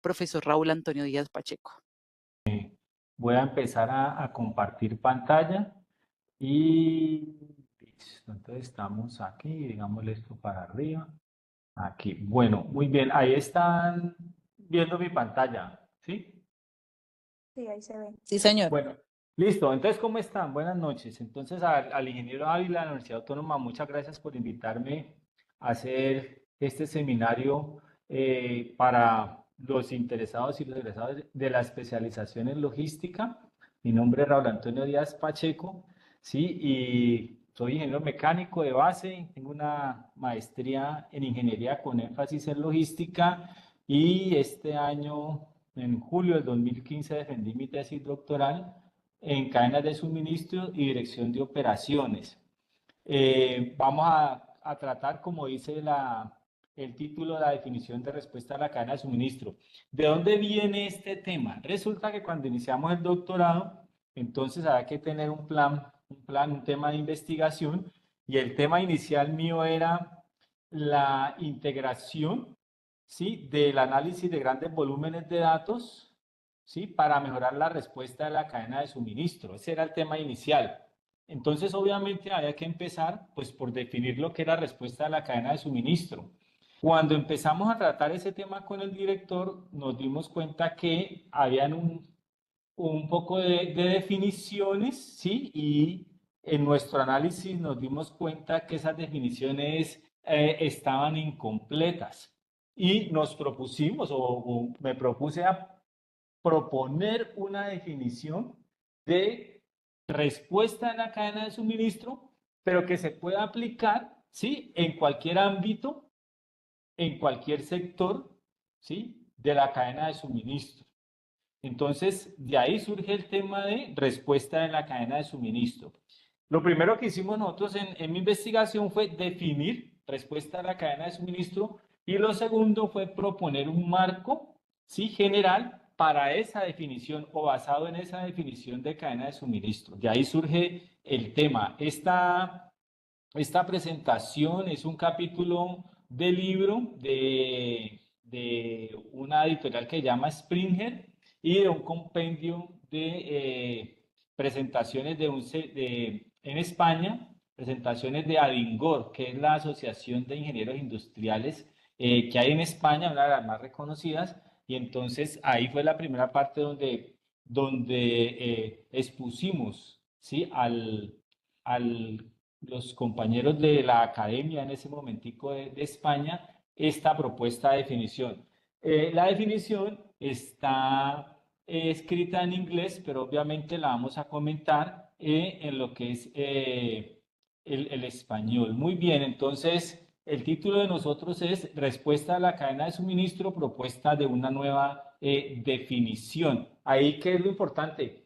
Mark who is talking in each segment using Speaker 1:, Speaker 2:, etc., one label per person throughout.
Speaker 1: profesor Raúl Antonio Díaz Pacheco.
Speaker 2: Voy a empezar a compartir pantalla y listo. Entonces estamos aquí, digámosle esto para arriba. Aquí. Bueno, muy bien. Ahí están viendo mi pantalla, ¿sí?
Speaker 3: Sí, ahí se ve.
Speaker 1: Sí, señor.
Speaker 2: Bueno, listo. Entonces, ¿cómo están? Buenas noches. Entonces, al ingeniero Ávila de la Universidad Autónoma, muchas gracias por invitarme a hacer este seminario para los interesados y los egresados de la especialización en logística. Mi nombre es Raúl Antonio Díaz Pacheco, ¿sí? Y soy ingeniero mecánico de base, tengo una maestría en ingeniería con énfasis en logística y este año, en julio del 2015, defendí mi tesis doctoral en cadenas de suministro y dirección de operaciones. Vamos a tratar, como dice el título, la definición de respuesta a la cadena de suministro. ¿De dónde viene este tema? Resulta que cuando iniciamos el doctorado, entonces había que tener un tema de investigación, y el tema inicial mío era la integración, ¿sí?, del análisis de grandes volúmenes de datos, ¿sí?, para mejorar la respuesta de la cadena de suministro. Ese era el tema inicial. Entonces, obviamente, había que empezar pues, por definir lo que era respuesta a la cadena de suministro. Cuando empezamos a tratar ese tema con el director, nos dimos cuenta que habían un poco de definiciones, ¿sí? Y en nuestro análisis nos dimos cuenta que esas definiciones estaban incompletas. Y nos propusimos, o me propuse a proponer una definición de respuesta en la cadena de suministro, pero que se pueda aplicar, ¿sí?, en cualquier ámbito, en cualquier sector, ¿sí?, de la cadena de suministro. Entonces, de ahí surge el tema de respuesta en la cadena de suministro. Lo primero que hicimos nosotros en mi investigación fue definir respuesta a la cadena de suministro, y lo segundo fue proponer un marco, ¿sí?, general para esa definición o basado en esa definición de cadena de suministro. De ahí surge el tema. Esta presentación es un capítulo del libro de una editorial que se llama Springer y de un compendio de presentaciones en España, presentaciones de ADINGOR, que es la Asociación de Ingenieros Industriales que hay en España, una de las más reconocidas. Y entonces ahí fue la primera parte donde expusimos, ¿sí?, al los compañeros de la academia en ese momentico de España esta propuesta de definición. La definición está escrita en inglés, pero obviamente la vamos a comentar en lo que es el español. Muy bien, entonces el título de nosotros es Respuesta a la cadena de suministro, propuesta de una nueva definición. Ahí, ¿qué es lo importante?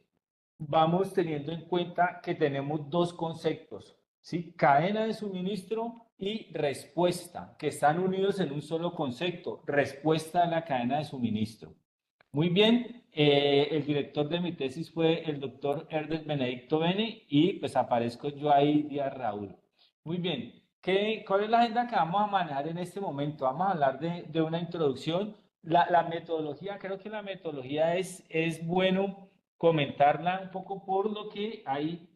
Speaker 2: Vamos teniendo en cuenta que tenemos dos conceptos, ¿sí? Cadena de suministro y respuesta, que están unidos en un solo concepto, respuesta a la cadena de suministro. Muy bien, el director de mi tesis fue el doctor Ernest Benedicto Bene y pues aparezco yo ahí, Díaz Raúl. Muy bien, ¿cuál es la agenda que vamos a manejar en este momento? Vamos a hablar de una introducción. La metodología, creo que la metodología es bueno comentarla un poco por lo que hay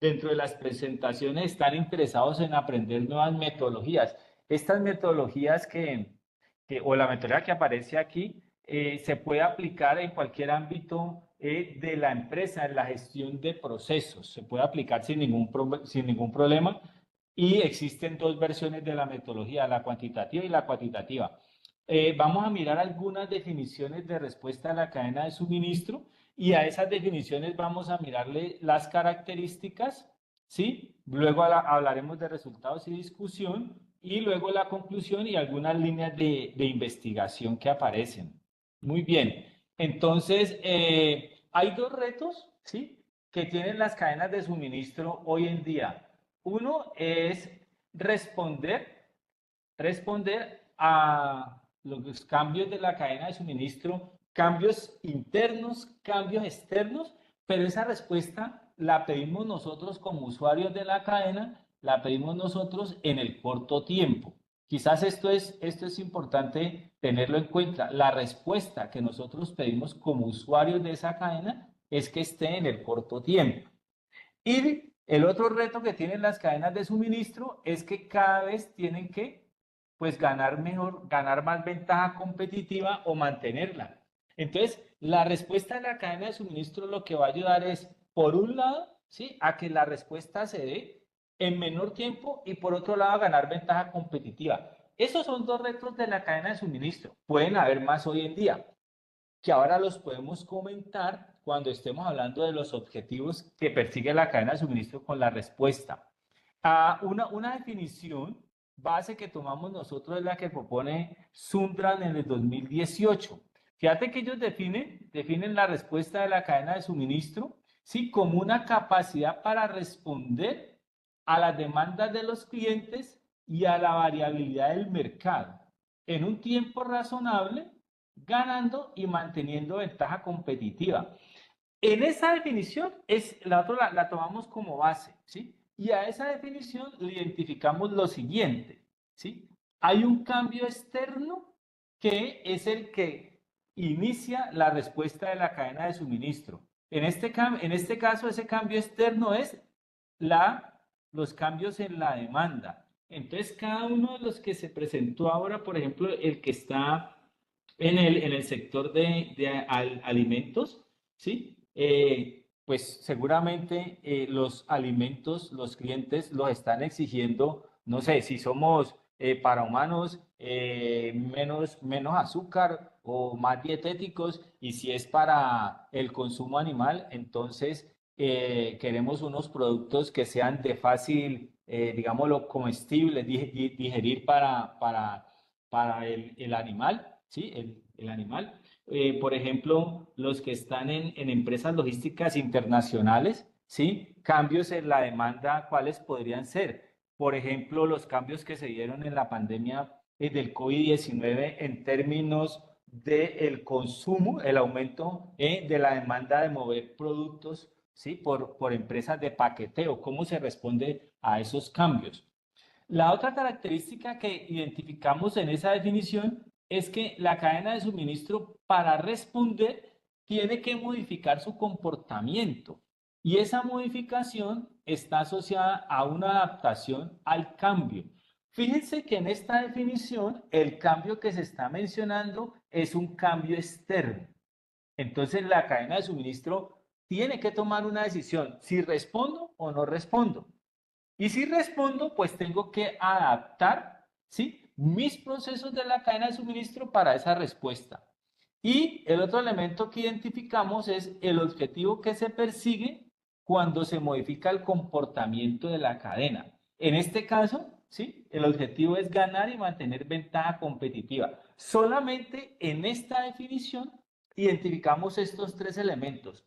Speaker 2: dentro de las presentaciones, están interesados en aprender nuevas metodologías. Estas metodologías o la metodología que aparece aquí, se puede aplicar en cualquier ámbito de la empresa, en la gestión de procesos. Se puede aplicar sin ningún problema, y existen dos versiones de la metodología, la cuantitativa y la cuantitativa. Vamos a mirar algunas definiciones de respuesta a la cadena de suministro, y a esas definiciones vamos a mirarle las características, ¿sí? Luego hablaremos de resultados y discusión, y luego la conclusión y algunas líneas de investigación que aparecen. Muy bien, entonces hay dos retos, ¿sí?, que tienen las cadenas de suministro hoy en día. Uno es responder a los cambios de la cadena de suministro, cambios internos, cambios externos, pero esa respuesta la pedimos nosotros como usuarios de la cadena, la pedimos nosotros en el corto tiempo. Quizás esto es importante tenerlo en cuenta. La respuesta que nosotros pedimos como usuarios de esa cadena es que esté en el corto tiempo. Y el otro reto que tienen las cadenas de suministro es que cada vez tienen que, pues, ganar mejor, ganar más ventaja competitiva o mantenerla. Entonces, la respuesta de la cadena de suministro lo que va a ayudar es, por un lado, ¿sí?, a que la respuesta se dé en menor tiempo y por otro lado, a ganar ventaja competitiva. Esos son dos retos de la cadena de suministro. Pueden haber más hoy en día, que ahora los podemos comentar cuando estemos hablando de los objetivos que persigue la cadena de suministro con la respuesta. Una definición base que tomamos nosotros es la que propone Sundran en el 2018. Fíjate que ellos definen la respuesta de la cadena de suministro, ¿sí?, como una capacidad para responder a las demandas de los clientes y a la variabilidad del mercado en un tiempo razonable, ganando y manteniendo ventaja competitiva. En esa definición, la tomamos como base, ¿sí? Y a esa definición le identificamos lo siguiente, ¿sí? Hay un cambio externo que es el que inicia la respuesta de la cadena de suministro. En este caso, ese cambio externo es los cambios en la demanda. Entonces, cada uno de los que se presentó ahora, por ejemplo, el que está en el sector de alimentos, ¿sí? Pues seguramente los alimentos, los clientes los están exigiendo, no sé, si somos para humanos menos azúcar o más dietéticos, y si es para el consumo animal, entonces queremos unos productos que sean de fácil, digámoslo, comestible, digerir para el animal, ¿sí? El animal. Por ejemplo, los que están en empresas logísticas internacionales, ¿sí? Cambios en la demanda, ¿cuáles podrían ser? Por ejemplo, los cambios que se dieron en la pandemia del COVID-19 en términos del consumo, el aumento de la demanda de mover productos, ¿sí?, por empresas de paqueteo. ¿Cómo se responde a esos cambios? La otra característica que identificamos en esa definición es que la cadena de suministro, para responder, tiene que modificar su comportamiento, y esa modificación está asociada a una adaptación al cambio. Fíjense que en esta definición el cambio que se está mencionando es un cambio externo. Entonces la cadena de suministro tiene que tomar una decisión, si respondo o no respondo. Y si respondo, pues tengo que adaptar, ¿sí?, mis procesos de la cadena de suministro para esa respuesta. Y el otro elemento que identificamos es el objetivo que se persigue cuando se modifica el comportamiento de la cadena. En este caso, ¿sí?, el objetivo es ganar y mantener ventaja competitiva. Solamente en esta definición identificamos estos tres elementos: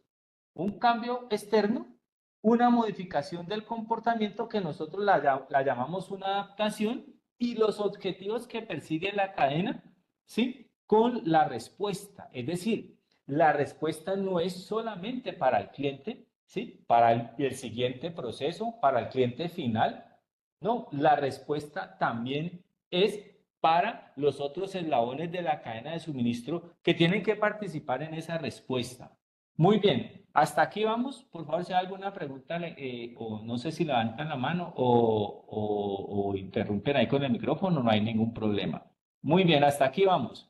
Speaker 2: un cambio externo, una modificación del comportamiento que nosotros la llamamos una adaptación, y los objetivos que persigue la cadena, ¿sí?, con la respuesta. Es decir, la respuesta no es solamente para el cliente, ¿sí?, para el siguiente proceso, para el cliente final. No, la respuesta también es para los otros eslabones de la cadena de suministro que tienen que participar en esa respuesta. Muy bien, hasta aquí vamos. Por favor, si hay alguna pregunta, o no sé si levantan la mano o interrumpen ahí con el micrófono, no hay ningún problema. Muy bien, hasta aquí vamos.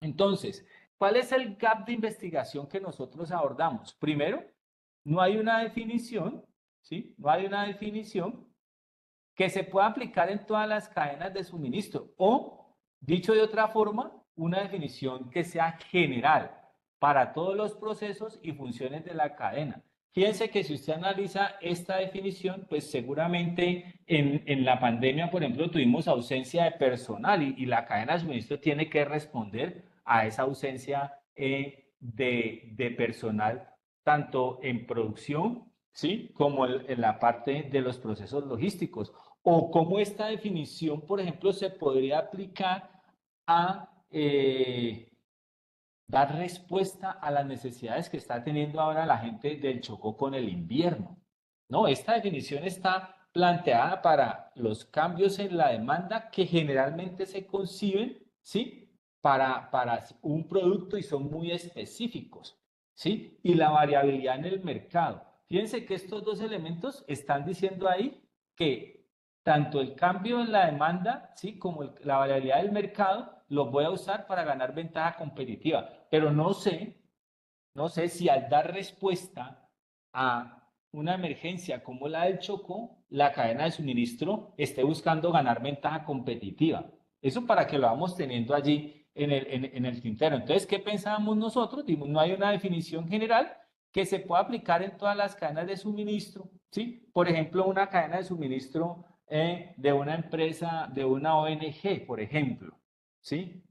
Speaker 2: Entonces, ¿cuál es el gap de investigación que nosotros abordamos? Primero, no hay una definición, ¿sí? No hay una definición que se pueda aplicar en todas las cadenas de suministro, o, dicho de otra forma, una definición que sea general para todos los procesos y funciones de la cadena. Fíjense que si usted analiza esta definición, pues seguramente en la pandemia, por ejemplo, tuvimos ausencia de personal, y la cadena de suministro tiene que responder a esa ausencia de personal, tanto en producción, ¿sí?, como en la parte de los procesos logísticos. O cómo esta definición, por ejemplo, se podría aplicar a dar respuesta a las necesidades que está teniendo ahora la gente del Chocó con el invierno. No, esta definición está planteada para los cambios en la demanda que generalmente se conciben, ¿sí? Para un producto y son muy específicos, ¿sí? Y la variabilidad en el mercado. Fíjense que estos dos elementos están diciendo ahí que tanto el cambio en la demanda, ¿sí? Como la variabilidad del mercado, los voy a usar para ganar ventaja competitiva. Pero no sé si al dar respuesta a una emergencia como la del Chocó, la cadena de suministro esté buscando ganar ventaja competitiva. Eso para que lo vamos teniendo allí en el tintero. Entonces, ¿qué pensábamos nosotros? No hay una definición general que se pueda aplicar en todas las cadenas de suministro, ¿sí? Por ejemplo, una cadena de suministro de una empresa, de una ONG, por ejemplo, ¿sí?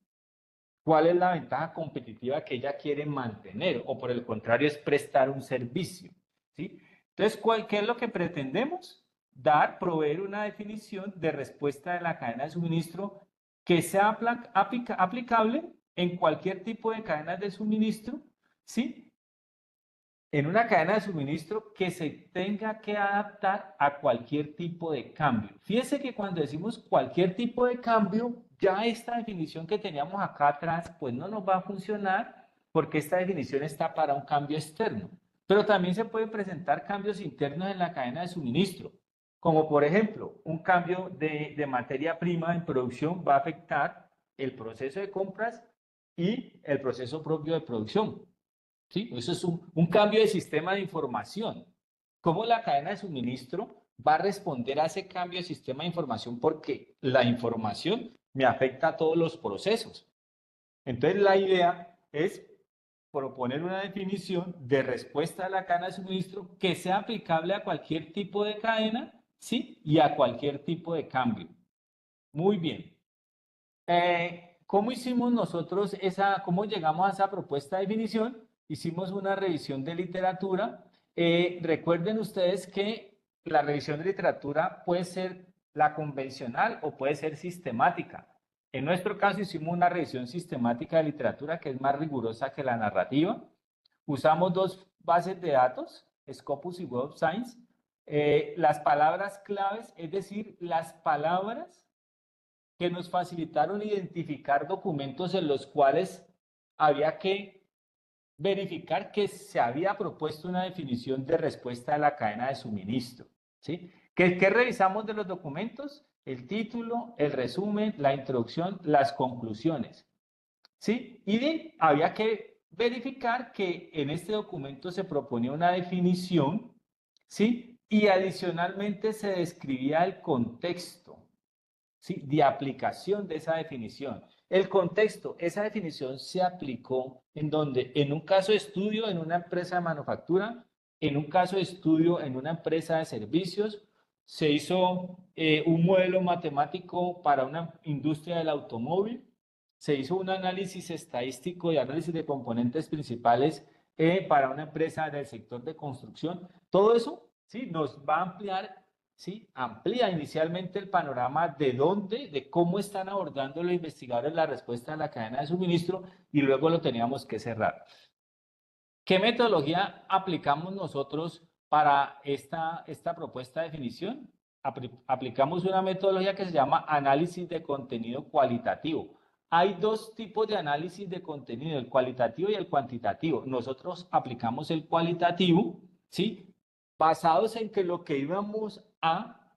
Speaker 2: ¿Cuál es la ventaja competitiva que ella quiere mantener? O por el contrario, es prestar un servicio, ¿sí? Entonces, ¿qué es lo que pretendemos? Proveer una definición de respuesta de la cadena de suministro que sea aplicable en cualquier tipo de cadenas de suministro, ¿sí? En una cadena de suministro que se tenga que adaptar a cualquier tipo de cambio. Fíjese que cuando decimos cualquier tipo de cambio, ya esta definición que teníamos acá atrás, pues no nos va a funcionar porque esta definición está para un cambio externo. Pero también se pueden presentar cambios internos en la cadena de suministro, como por ejemplo, un cambio de materia prima en producción va a afectar el proceso de compras y el proceso propio de producción. ¿Sí? Eso es un cambio de sistema de información. ¿Cómo la cadena de suministro va a responder a ese cambio de sistema de información? Porque la información me afecta a todos los procesos. Entonces, la idea es proponer una definición de respuesta a la cadena de suministro que sea aplicable a cualquier tipo de cadena, ¿sí? Y a cualquier tipo de cambio. Muy bien. ¿Cómo hicimos nosotros cómo llegamos a esa propuesta de definición? Hicimos una revisión de literatura. Recuerden ustedes que la revisión de literatura puede ser la convencional o puede ser sistemática. En nuestro caso hicimos una revisión sistemática de literatura que es más rigurosa que la narrativa. Usamos dos bases de datos, Scopus y Web of Science. Las palabras claves, es decir, las palabras que nos facilitaron identificar documentos en los cuales había que verificar que se había propuesto una definición de respuesta a la cadena de suministro, ¿sí? ¿Qué revisamos de los documentos? El título, el resumen, la introducción, las conclusiones, ¿sí? Y había que verificar que en este documento se proponía una definición, ¿sí? Y adicionalmente se describía el contexto, ¿sí? De aplicación de esa definición. El contexto, esa definición se aplicó en donde, en un caso de estudio en una empresa de manufactura, en un caso de estudio en una empresa de servicios, se hizo un modelo matemático para una industria del automóvil, se hizo un análisis estadístico y análisis de componentes principales para una empresa del sector de construcción. Todo eso, ¿sí? Nos va a ampliar, ¿sí? Amplía inicialmente el panorama de cómo están abordando los investigadores la respuesta a la cadena de suministro y luego lo teníamos que cerrar. ¿Qué metodología aplicamos nosotros para esta propuesta de definición? Aplicamos una metodología que se llama análisis de contenido cualitativo. Hay dos tipos de análisis de contenido, el cualitativo y el cuantitativo. Nosotros aplicamos el cualitativo, ¿sí? Basados en que lo que íbamos a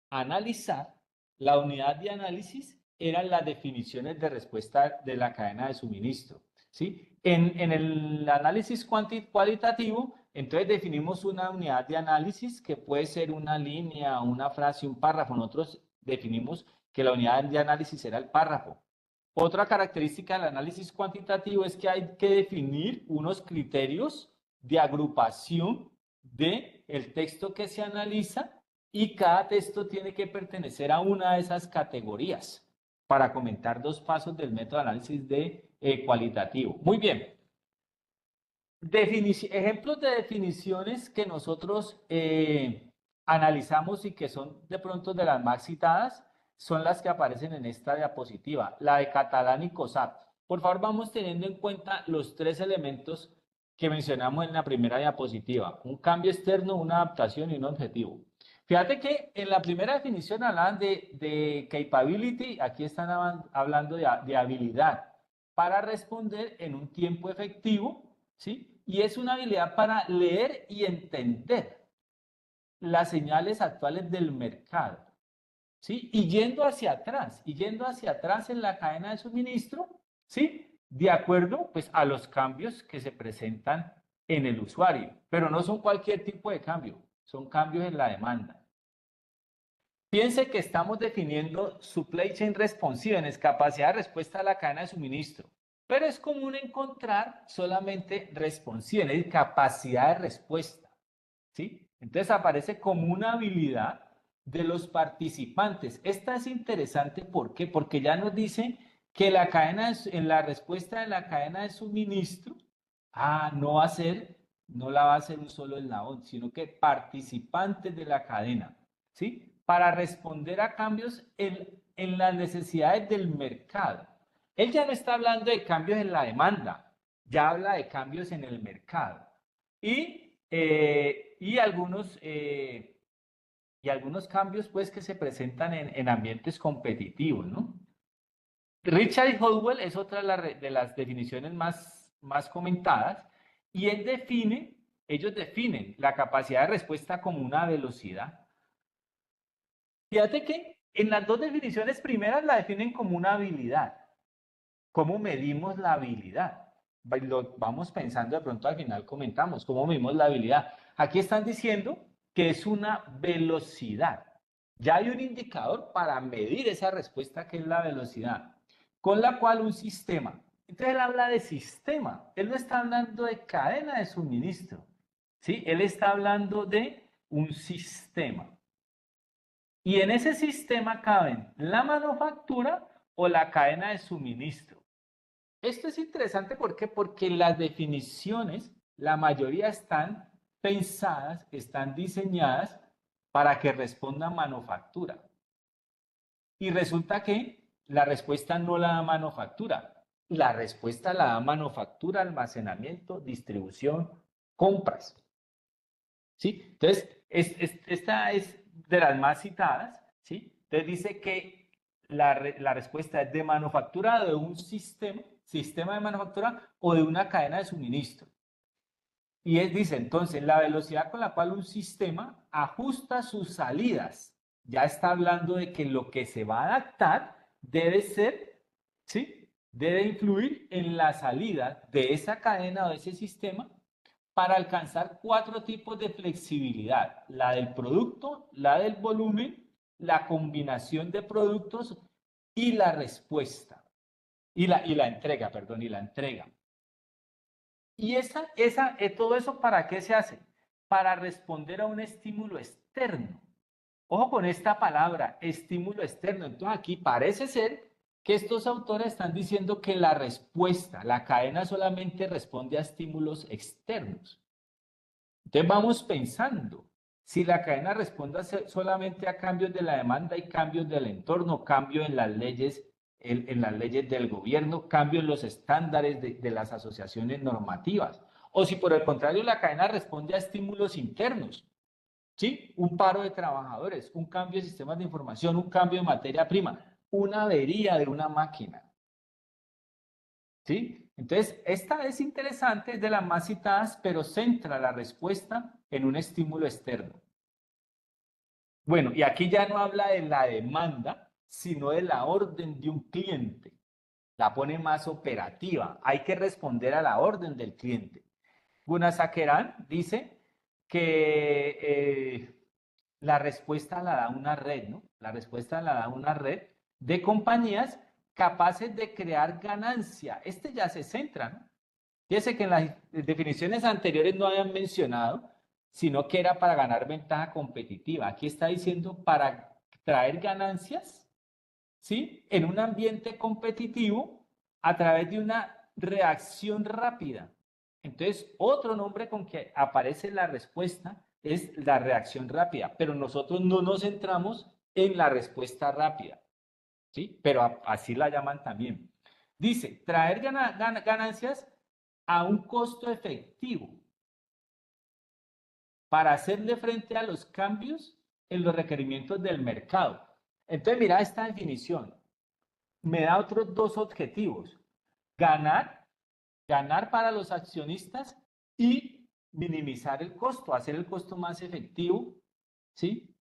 Speaker 2: analizar, la unidad de análisis eran las definiciones de respuesta de la cadena de suministro, ¿sí? En el análisis cualitativo, entonces definimos una unidad de análisis que puede ser una línea, una frase, un párrafo. Nosotros definimos que la unidad de análisis era el párrafo. Otra característica del análisis cuantitativo es que hay que definir unos criterios de agrupación del texto que se analiza y cada texto tiene que pertenecer a una de esas categorías para comentar dos pasos del método de análisis cualitativo. Muy bien. Ejemplos de definiciones que nosotros analizamos y que son de pronto de las más citadas son las que aparecen en esta diapositiva, la de Catalán y COSAT. Por favor, vamos teniendo en cuenta los tres elementos que mencionamos en la primera diapositiva, un cambio externo, una adaptación y un objetivo. Fíjate que en la primera definición hablan de capability, aquí están hablando de habilidad para responder en un tiempo efectivo, ¿sí? Y es una habilidad para leer y entender las señales actuales del mercado, ¿sí? Y yendo hacia atrás en la cadena de suministro, ¿sí? De acuerdo, pues, a los cambios que se presentan en el usuario, pero no son cualquier tipo de cambio, son cambios en la demanda. Piense que estamos definiendo supply chain responsiveness, capacidad de respuesta a la cadena de suministro, pero es común encontrar solamente responsiveness, capacidad de respuesta, ¿sí? Entonces aparece como una habilidad de los participantes. Esta es interesante, ¿por qué? Porque ya nos dice que la cadena en la respuesta de la cadena de suministro, no la va a hacer un solo eslabón, sino que participantes de la cadena, ¿sí? Para responder a cambios en las necesidades del mercado. Él ya no está hablando de cambios en la demanda, ya habla de cambios en el mercado. Y algunos cambios, pues, que se presentan en ambientes competitivos, ¿no? Richard Howell es otra de las definiciones más comentadas, y ellos definen la capacidad de respuesta como una velocidad. Fíjate que en las dos definiciones primeras la definen como una habilidad. ¿Cómo medimos la habilidad? Lo vamos pensando, de pronto al final comentamos, ¿cómo medimos la habilidad? Aquí están diciendo que es una velocidad. Ya hay un indicador para medir esa respuesta, que es la velocidad, con la cual un sistema, entonces él habla de sistema, él no está hablando de cadena de suministro, ¿sí? Él está hablando de un sistema. Y en ese sistema caben la manufactura o la cadena de suministro. Esto es interesante, ¿por qué? Porque las definiciones, la mayoría están pensadas, están diseñadas para que responda manufactura. Y resulta que la respuesta no la da manufactura. La respuesta la da manufactura, almacenamiento, distribución, compras. ¿Sí? Entonces, esta es de las más citadas, ¿sí? Entonces dice que la respuesta es de manufactura de un sistema de manufactura o de una cadena de suministro. Y él dice, entonces, la velocidad con la cual un sistema ajusta sus salidas, ya está hablando de que lo que se va a adaptar debe ser, ¿sí? Debe influir en la salida de esa cadena o de ese sistema para alcanzar 4 tipos de flexibilidad: la del producto, la del volumen, la combinación de productos y la respuesta, y la entrega, perdón, y la entrega. Y todo eso, ¿para qué se hace? Para responder a un estímulo externo. Ojo con esta palabra, estímulo externo. Entonces aquí parece ser que estos autores están diciendo que la respuesta, la cadena solamente responde a estímulos externos. Entonces vamos pensando, si la cadena responde solamente a cambios de la demanda y cambios del entorno, cambios en las leyes, en las leyes del gobierno, cambios en los estándares de las asociaciones normativas, o si por el contrario la cadena responde a estímulos internos, ¿sí? Un paro de trabajadores, un cambio de sistemas de información, un cambio de materia prima, una avería de una máquina, ¿sí? Entonces, esta es interesante, es de las más citadas, pero centra la respuesta en un estímulo externo. Bueno, y aquí ya no habla de la demanda, sino de la orden de un cliente. La pone más operativa. Hay que responder a la orden del cliente. Gunnar Sakeran dice que la respuesta la da una red, ¿no? La respuesta la da una red de compañías capaces de crear ganancia. Este ya se centra, ¿no? Fíjese que en las definiciones anteriores no habían mencionado, sino que era para ganar ventaja competitiva. Aquí está diciendo para traer ganancias, ¿sí? En un ambiente competitivo a través de una reacción rápida. Entonces, otro nombre con que aparece la respuesta es la reacción rápida, pero nosotros no nos centramos en la respuesta rápida, ¿sí? Pero así la llaman también. Dice, traer ganancias a un costo efectivo para hacerle frente a los cambios en los requerimientos del mercado. Entonces, mira esta definición. Me da otros dos objetivos. Ganar para los accionistas y minimizar el costo, hacer el costo más efectivo, ¿sí?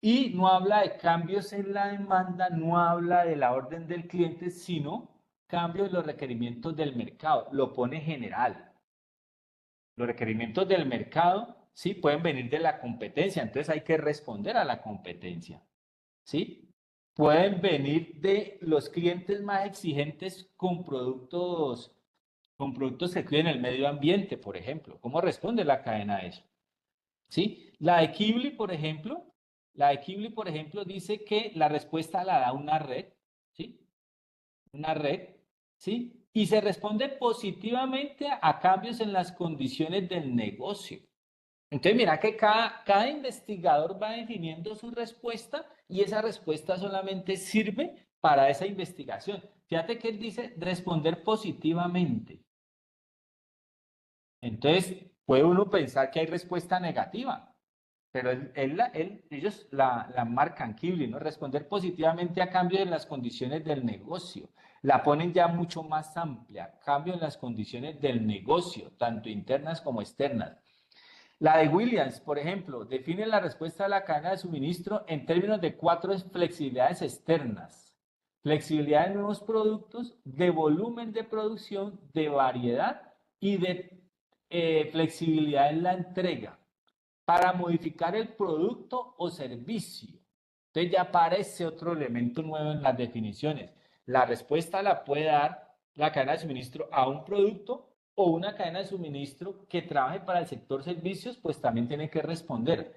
Speaker 2: Y no habla de cambios en la demanda, no habla de la orden del cliente, sino cambios en los requerimientos del mercado. Lo pone general. Los requerimientos del mercado, sí, pueden venir de la competencia, entonces hay que responder a la competencia, ¿sí? Pueden venir de los clientes más exigentes con productos que cuiden el medio ambiente, por ejemplo. ¿Cómo responde la cadena a eso? ¿Sí? La de Kibli, por ejemplo, dice que la respuesta la da una red, ¿sí? Una red, ¿sí? Y se responde positivamente a cambios en las condiciones del negocio. Entonces, mira que cada investigador va definiendo su respuesta y esa respuesta solamente sirve para esa investigación. Fíjate que él dice responder positivamente. Entonces, puede uno pensar que hay respuesta negativa, pero ellos la marcan, Kibli, ¿no? Responder positivamente a cambio en las condiciones del negocio. La ponen ya mucho más amplia, cambio en las condiciones del negocio, tanto internas como externas. La de Williams, por ejemplo, define la respuesta a la cadena de suministro en términos de 4 flexibilidades externas. Flexibilidad de nuevos productos, de volumen de producción, de variedad y de flexibilidad en la entrega para modificar el producto o servicio. Entonces ya aparece otro elemento nuevo en las definiciones. La respuesta la puede dar la cadena de suministro a un producto o una cadena de suministro que trabaje para el sector servicios, pues también tiene que responder.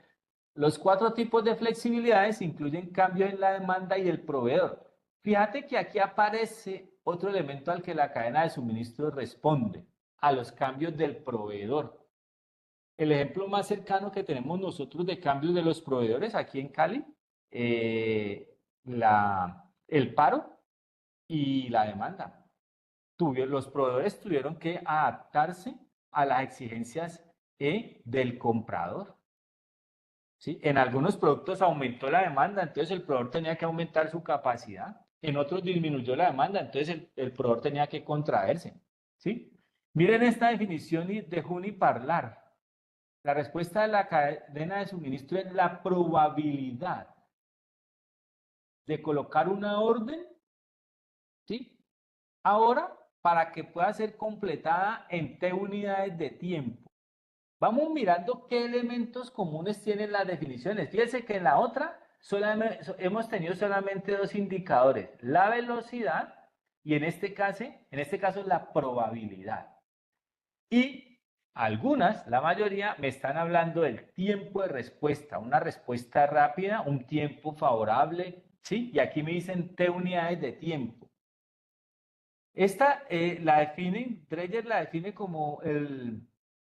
Speaker 2: Los 4 tipos de flexibilidades incluyen cambios en la demanda y el proveedor. Fíjate que aquí aparece otro elemento al que la cadena de suministro responde, a los cambios del proveedor. El ejemplo más cercano que tenemos nosotros de cambios de los proveedores aquí en Cali, el paro y la demanda. Los proveedores tuvieron que adaptarse a las exigencias del comprador. ¿Sí? En algunos productos aumentó la demanda, entonces el proveedor tenía que aumentar su capacidad. En otros disminuyó la demanda, entonces el proveedor tenía que contraerse. ¿Sí? Miren esta definición de Juniparlar. La respuesta de la cadena de suministro es la probabilidad de colocar una orden, ¿sí? Ahora, para que pueda ser completada en T unidades de tiempo. Vamos mirando qué elementos comunes tienen las definiciones. Fíjense que en la otra hemos tenido solamente 2 indicadores, la velocidad y en este caso la probabilidad. Y algunas, la mayoría, me están hablando del tiempo de respuesta, una respuesta rápida, un tiempo favorable, ¿sí? Y aquí me dicen T unidades de tiempo. Esta Dreyer la define como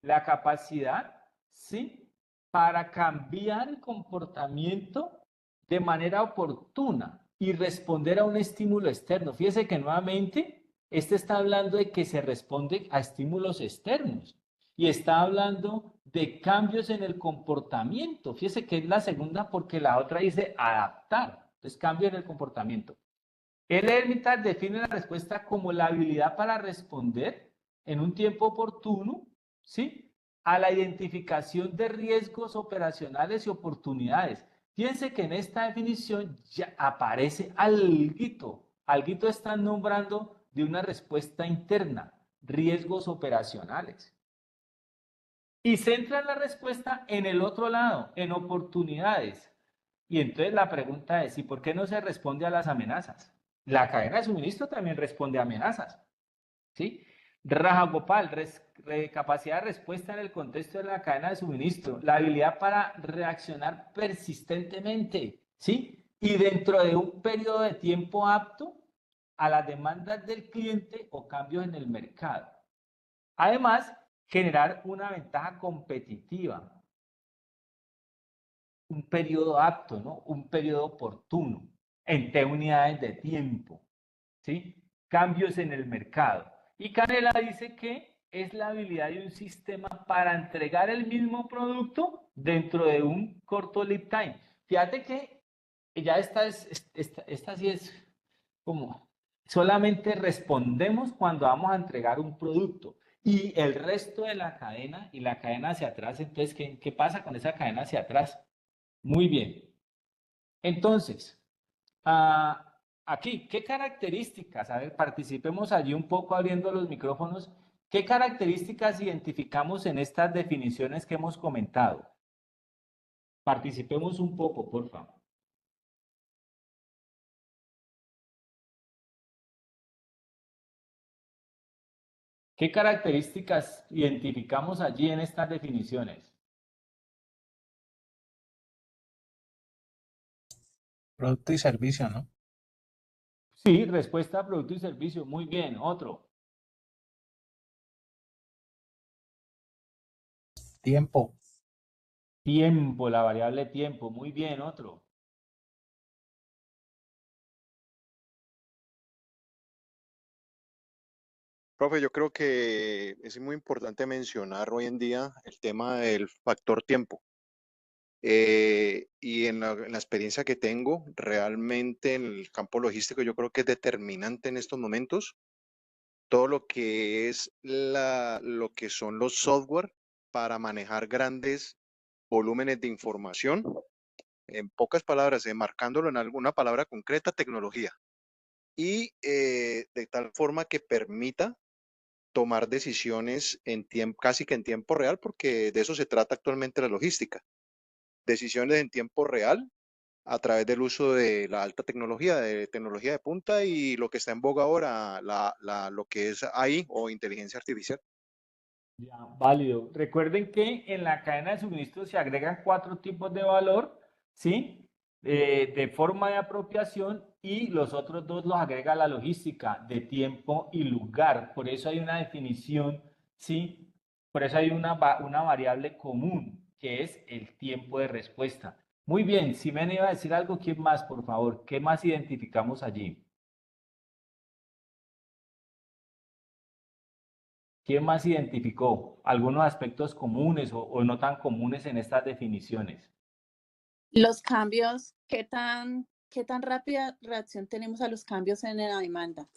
Speaker 2: la capacidad, ¿sí? Para cambiar el comportamiento de manera oportuna y responder a un estímulo externo. Fíjese que nuevamente este está hablando de que se responde a estímulos externos y está hablando de cambios en el comportamiento. Fíjese que es la segunda porque la otra dice adaptar. Entonces, cambio en el comportamiento. El Hermitage define la respuesta como la habilidad para responder en un tiempo oportuno, ¿sí? A la identificación de riesgos operacionales y oportunidades. Fíjense que en esta definición ya aparece alguito. Alguito están nombrando de una respuesta interna, riesgos operacionales. Y centran la respuesta en el otro lado, en oportunidades. Y entonces la pregunta es, ¿y por qué no se responde a las amenazas? La cadena de suministro también responde a amenazas, ¿sí? Rajagopal, capacidad de respuesta en el contexto de la cadena de suministro, la habilidad para reaccionar persistentemente, ¿sí? Y dentro de un periodo de tiempo apto a las demandas del cliente o cambios en el mercado. Además, generar una ventaja competitiva, un periodo apto, ¿no? Un periodo oportuno, en T unidades de tiempo, ¿sí? Cambios en el mercado. Y Canela dice que es la habilidad de un sistema para entregar el mismo producto dentro de un corto lead time. Fíjate que ya esta sí es como solamente respondemos cuando vamos a entregar un producto y el resto de la cadena y la cadena hacia atrás, entonces, ¿qué pasa con esa cadena hacia atrás? Muy bien. Entonces, aquí, ¿qué características? A ver, participemos allí un poco abriendo los micrófonos. ¿Qué características identificamos en estas definiciones que hemos comentado? Participemos un poco, por favor. ¿Qué características identificamos allí en estas definiciones?
Speaker 4: Producto y servicio, ¿no?
Speaker 2: Sí, respuesta a producto y servicio. Muy bien. Otro.
Speaker 4: Tiempo.
Speaker 2: Tiempo, la variable tiempo. Muy bien. Otro.
Speaker 5: Profe, yo creo que es muy importante mencionar hoy en día el tema del factor tiempo. Y en la experiencia que tengo, realmente en el campo logístico, yo creo que es determinante en estos momentos todo lo que es lo que son los software para manejar grandes volúmenes de información. En pocas palabras, marcándolo en alguna palabra concreta, tecnología. Y de tal forma que permita tomar decisiones en tiempo, casi que en tiempo real, porque de eso se trata actualmente la logística. Decisiones en tiempo real a través del uso de la alta tecnología, de tecnología de punta y lo que está en boga ahora, lo que es AI o inteligencia artificial.
Speaker 2: Ya, válido. Recuerden que en la cadena de suministro se agregan 4 tipos de valor, ¿sí? De forma de apropiación y los otros 2 los agrega la logística de tiempo y lugar. Por eso hay una definición, ¿sí? Por eso hay una variable común que es el tiempo de respuesta. Muy bien, si me iba a decir algo, ¿quién más, por favor? ¿Qué más identificamos allí? ¿Quién más identificó algunos aspectos comunes o no tan comunes en estas definiciones?
Speaker 6: Los cambios, qué tan rápida reacción tenemos a los cambios en la demanda?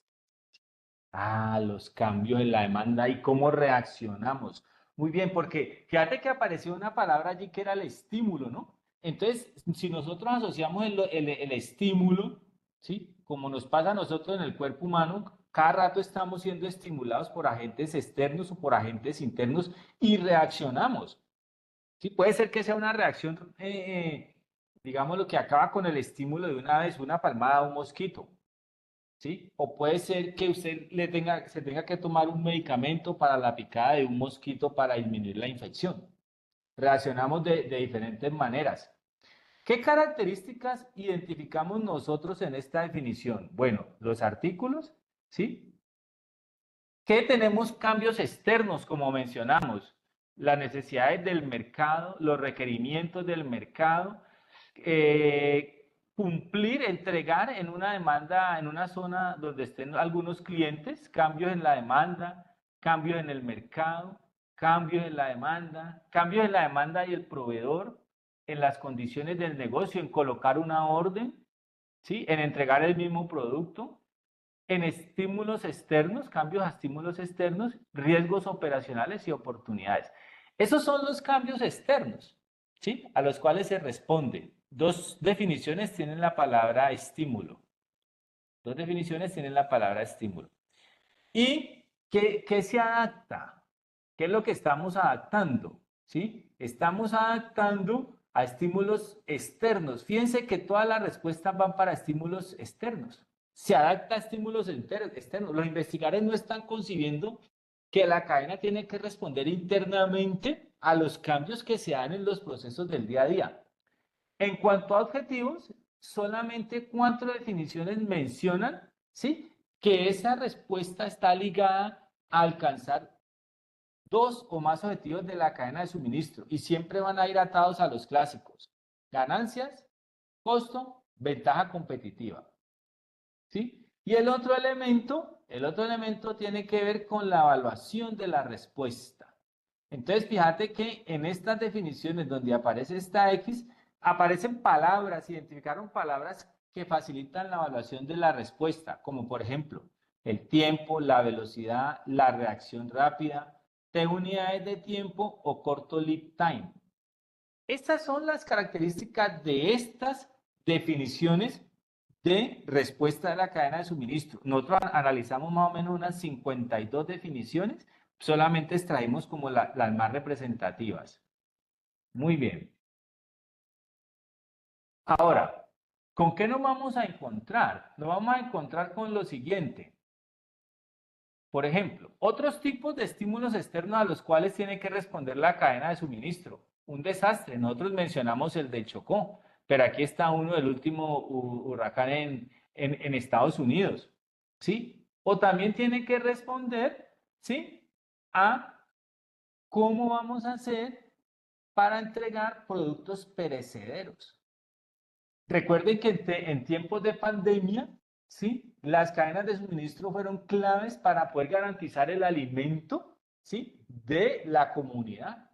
Speaker 2: Los cambios en la demanda y cómo reaccionamos. Muy bien, porque fíjate que apareció una palabra allí que era el estímulo, ¿no? Entonces, si nosotros asociamos el estímulo, ¿sí? Como nos pasa a nosotros en el cuerpo humano, cada rato estamos siendo estimulados por agentes externos o por agentes internos y reaccionamos. Sí, puede ser que sea una reacción, digamos, lo que acaba con el estímulo de una vez, una palmada a un mosquito, ¿sí? O puede ser que usted se tenga que tomar un medicamento para la picada de un mosquito para disminuir la infección. Reaccionamos de diferentes maneras. ¿Qué características identificamos nosotros en esta definición? Bueno, los artículos, ¿sí? ¿Qué tenemos cambios externos, como mencionamos? Las necesidades del mercado, los requerimientos del mercado, cumplir, entregar en una demanda, en una zona donde estén algunos clientes, cambios en la demanda, cambios en el mercado, cambios en la demanda y el proveedor, en las condiciones del negocio, en colocar una orden, ¿sí? En entregar el mismo producto, en estímulos externos, cambios a estímulos externos, riesgos operacionales y oportunidades. Esos son los cambios externos, ¿sí? A los cuales se responde. 2 definiciones tienen la palabra estímulo. 2 definiciones tienen la palabra estímulo. ¿Y qué se adapta? ¿Qué es lo que estamos adaptando? ¿Sí? Estamos adaptando a estímulos externos. Fíjense que todas las respuestas van para estímulos externos. Se adapta a estímulos externos. Los investigadores no están concibiendo que la cadena tiene que responder internamente a los cambios que se dan en los procesos del día a día. En cuanto a objetivos, solamente 4 definiciones mencionan, ¿sí?, que esa respuesta está ligada a alcanzar 2 o más objetivos de la cadena de suministro y siempre van a ir atados a los clásicos: ganancias, costo, ventaja competitiva, ¿sí? Y el otro elemento tiene que ver con la evaluación de la respuesta. Entonces, fíjate que en estas definiciones donde aparece esta X, Aparecen palabras, identificaron palabras que facilitan la evaluación de la respuesta, como por ejemplo, el tiempo, la velocidad, la reacción rápida, de unidades de tiempo o corto lead time. Estas son las características de estas definiciones de respuesta de la cadena de suministro. Nosotros analizamos más o menos unas 52 definiciones, solamente extraímos como las más representativas. Muy bien. Ahora, ¿con qué nos vamos a encontrar? Nos vamos a encontrar con lo siguiente. Por ejemplo, otros tipos de estímulos externos a los cuales tiene que responder la cadena de suministro. Un desastre. Nosotros mencionamos el de Chocó, pero aquí está uno del último huracán en Estados Unidos. ¿Sí? O también tiene que responder, ¿sí?, a cómo vamos a hacer para entregar productos perecederos. Recuerden que en tiempos de pandemia, ¿sí?, las cadenas de suministro fueron claves para poder garantizar el alimento, ¿sí?, de la comunidad.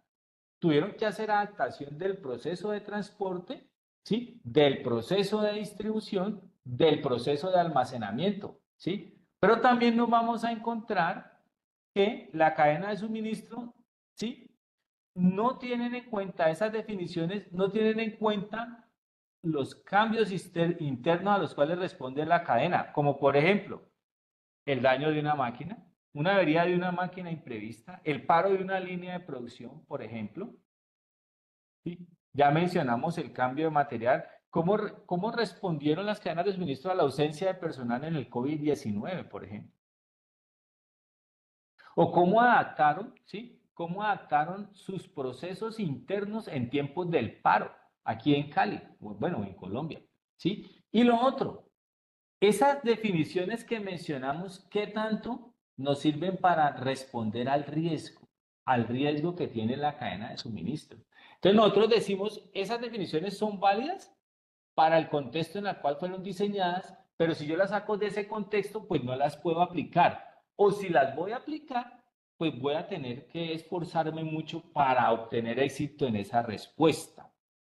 Speaker 2: Tuvieron que hacer adaptación del proceso de transporte, ¿sí?, del proceso de distribución, del proceso de almacenamiento, ¿sí? Pero también nos vamos a encontrar que la cadena de suministro, ¿sí?, no tienen en cuenta esas definiciones, no tienen en cuenta los cambios internos a los cuales responde la cadena, como por ejemplo, el daño de una máquina, una avería de una máquina imprevista, el paro de una línea de producción, por ejemplo. ¿Sí? Ya mencionamos el cambio de material. ¿Cómo respondieron las cadenas de suministro a la ausencia de personal en el COVID-19, por ejemplo? O cómo adaptaron, ¿sí?, cómo adaptaron sus procesos internos en tiempos del paro, aquí en Cali, bueno, en Colombia, ¿sí? Y lo otro, esas definiciones que mencionamos, ¿qué tanto nos sirven para responder al riesgo que tiene la cadena de suministro? Entonces nosotros decimos, esas definiciones son válidas para el contexto en el cual fueron diseñadas, pero si yo las saco de ese contexto, pues no las puedo aplicar. O si las voy a aplicar, pues voy a tener que esforzarme mucho para obtener éxito en esa respuesta.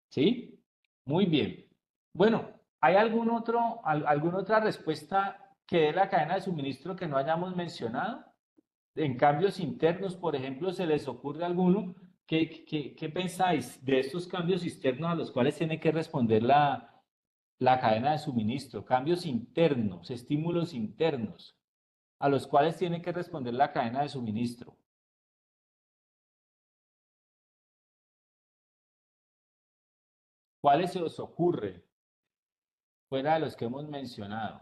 Speaker 2: ¿Sí? Muy bien. Bueno, ¿hay alguna otra respuesta que dé la cadena de suministro que no hayamos mencionado? En cambios internos, por ejemplo, ¿se les ocurre alguno? ¿Qué pensáis de estos cambios externos a los cuales tiene que responder la cadena de suministro? Cambios internos, estímulos internos, a los cuales tiene que responder la cadena de suministro. ¿Cuáles se os ocurre fuera de los que hemos mencionado?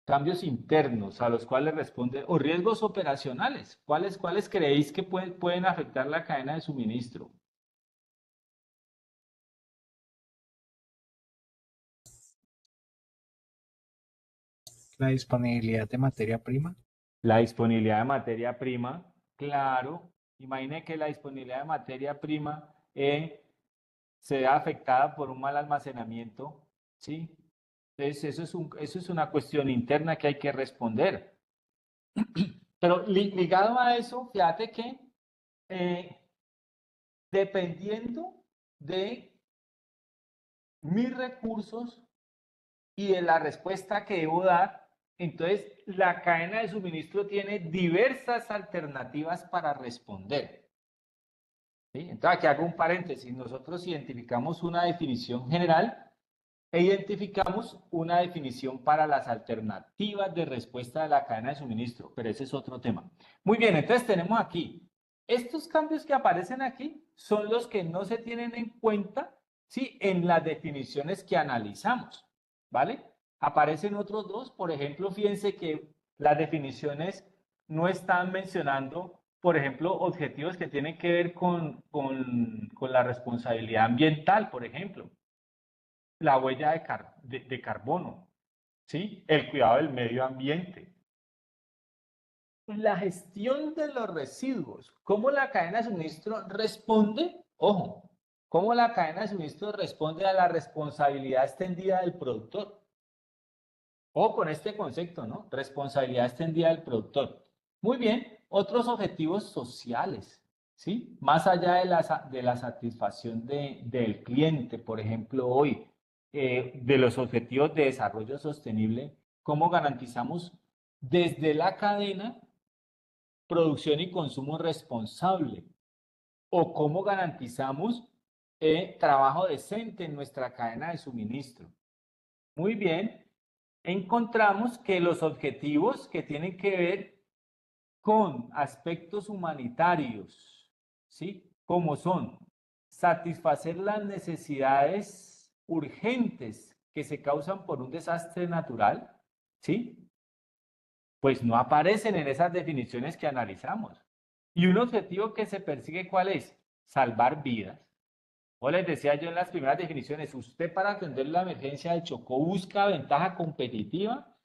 Speaker 2: Cambios internos a los cuales responde, o riesgos operacionales. ¿Cuáles creéis que pueden afectar la cadena de suministro?
Speaker 4: La disponibilidad de materia prima.
Speaker 2: La disponibilidad de materia prima, claro. Imagine que la disponibilidad de materia prima se vea afectada por un mal almacenamiento, ¿sí? Entonces, eso es una cuestión interna que hay que responder. Pero ligado a eso, fíjate que dependiendo de mis recursos y de la respuesta que debo dar, entonces la cadena de suministro tiene diversas alternativas para responder. ¿Sí? Entonces aquí hago un paréntesis. Nosotros identificamos una definición general e identificamos una definición para las alternativas de respuesta de la cadena de suministro, pero ese es otro tema. Muy bien, entonces tenemos aquí, estos cambios que aparecen aquí son los que no se tienen en cuenta, ¿sí?, en las definiciones que analizamos, ¿vale? Aparecen otros dos, por ejemplo, fíjense que las definiciones no están mencionando, por ejemplo, objetivos que tienen que ver con la responsabilidad ambiental, por ejemplo. La huella de carbono, ¿sí?, el cuidado del medio ambiente. La gestión de los residuos. ¿Cómo la cadena de suministro responde? Ojo, ¿cómo la cadena de suministro responde a la responsabilidad extendida del productor? Ojo con este concepto, ¿no? Responsabilidad extendida del productor. Muy bien, otros objetivos sociales, ¿sí? Más allá de la satisfacción del cliente, por ejemplo, hoy, de los objetivos de desarrollo sostenible, ¿cómo garantizamos desde la cadena producción y consumo responsable? ¿O cómo garantizamos trabajo decente en nuestra cadena de suministro? Muy bien, encontramos que los objetivos que tienen que ver con aspectos humanitarios, ¿sí? Como son satisfacer las necesidades urgentes que se causan por un desastre natural, ¿sí? Pues no aparecen en esas definiciones que analizamos. Y un objetivo que se persigue, ¿cuál es? Salvar vidas. O les decía yo en las primeras definiciones, usted para atender la emergencia del Chocó busca ventaja competitiva,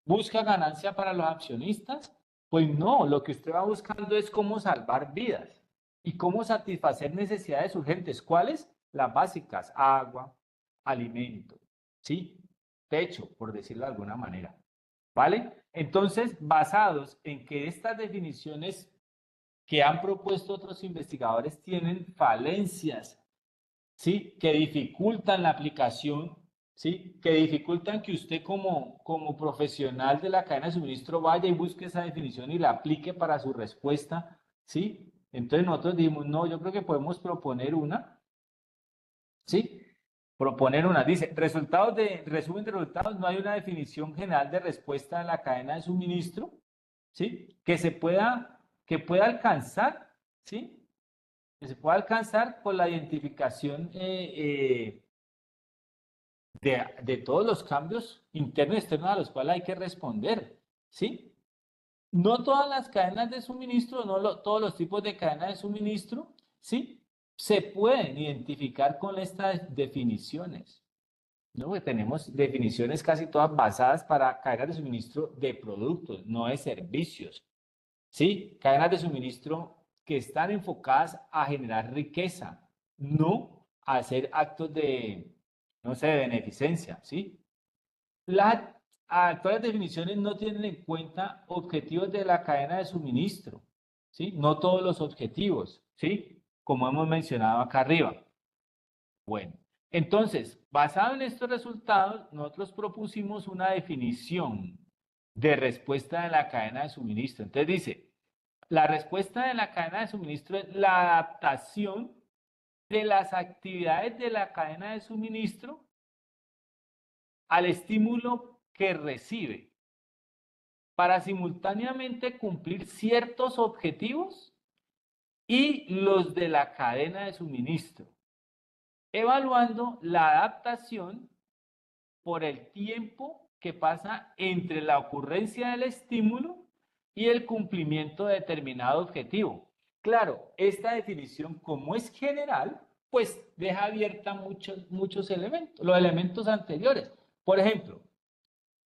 Speaker 2: busca ganancia para los accionistas. Pues no, lo que usted va buscando es cómo salvar vidas y cómo satisfacer necesidades urgentes. ¿Cuáles? Las básicas, agua, alimento, ¿sí? Techo, por decirlo de alguna manera. ¿Vale? Entonces, basados en que estas definiciones que han propuesto otros investigadores tienen falencias, ¿sí? Que dificultan la aplicación, ¿sí? Que dificultan que usted como profesional de la cadena de suministro vaya y busque esa definición y la aplique para su respuesta, ¿sí? Entonces nosotros dijimos, no, yo creo que podemos proponer una, ¿sí? Proponer una. Dice, resumen de resultados, no hay una definición general de respuesta de la cadena de suministro, ¿sí? Que pueda alcanzar, ¿sí? Que se pueda alcanzar por la identificación de todos los cambios internos y externos a los cuales hay que responder, ¿sí? No todas las cadenas de suministro, todos los tipos de cadenas de suministro, ¿sí? Se pueden identificar con estas definiciones, ¿no? Porque tenemos definiciones casi todas basadas para cadenas de suministro de productos, no de servicios, ¿sí? Cadenas de suministro que están enfocadas a generar riqueza, no a hacer actos de, no sé, de beneficencia, ¿sí? Las actuales definiciones no tienen en cuenta objetivos de la cadena de suministro, ¿sí? No todos los objetivos, ¿sí? Como hemos mencionado acá arriba. Bueno, entonces, basado en estos resultados, nosotros propusimos una definición de respuesta de la cadena de suministro. Entonces dice, la respuesta de la cadena de suministro es la adaptación de las actividades de la cadena de suministro al estímulo que recibe para simultáneamente cumplir ciertos objetivos y los de la cadena de suministro, evaluando la adaptación por el tiempo que pasa entre la ocurrencia del estímulo y el cumplimiento de determinado objetivo. Claro, esta definición, como es general, pues deja abierta muchos elementos, los elementos anteriores. Por ejemplo,